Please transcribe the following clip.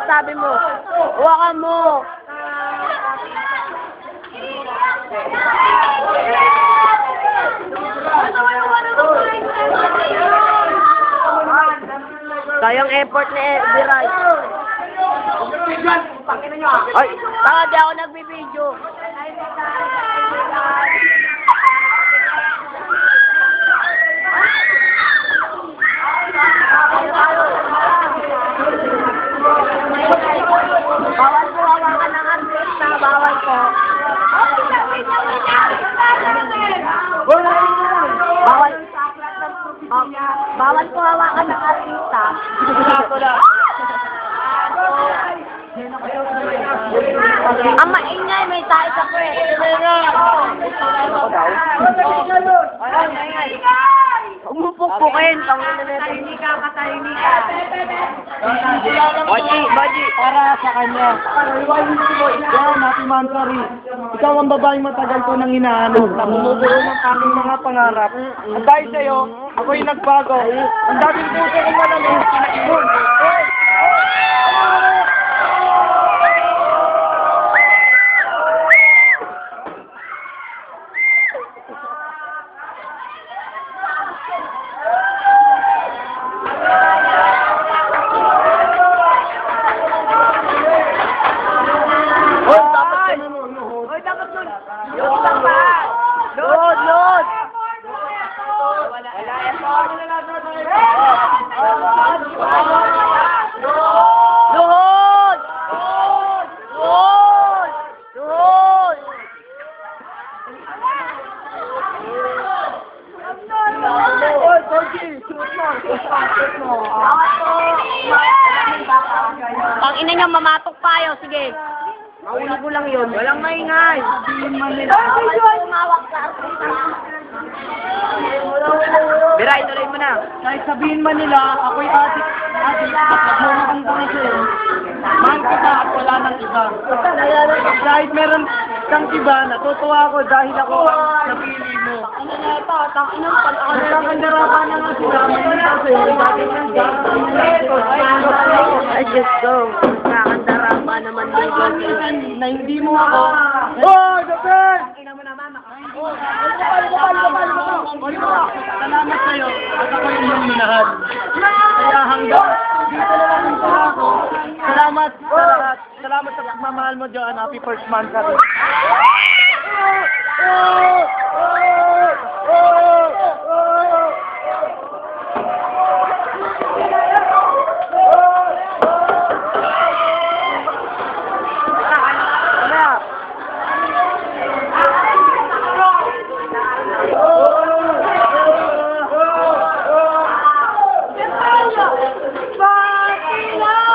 masasabi mo? Huwakan mo. Kayang effort ni Biray. Ay, tanga di ako nagbibideo. Bawal po hawakan ng artista, bawal po. Bawal. Bawal po hawakan ng artista. Ang maingay, may tayo sa kwet. Umupukpukin. Hindi ka, patahimik ka. Baji. Para sa kanya. Yan, Happy Mansari. Ikaw ang babaeng matagal ko nang hinahanap na bumubuo ng aming mga pangarap. At dahil sa'yo, ako'y nagbago. Ang daming puso kong malamig, kinaibon. Load! Pang ina niya, mamatok pa yun. Sige. Mauli ko lang yun. Walang maingay. Biray, tuloy mo na. Kahit sabihin man nila, ako'y adik, magmamahal ko na sa'yo. Mahal kita at wala nang iba. Kahit meron kang iba, natutuwa ako dahil ako ang napili mo. Ano na ito? Tanginang pag-ako. Nagkakandarapan na nga sila, manita sa'yo, dahil ng I just go. Nakakandara pa naman dito. na hindi mo ako. Oh, Japan! Salamat sa'yo at ako yung iyong minahal. Kaya hanggang dito na lang ito ako. Salamat sa lahat. Salamat sa pagmamahal mo, Joan. Happy first month ka rin. Bakit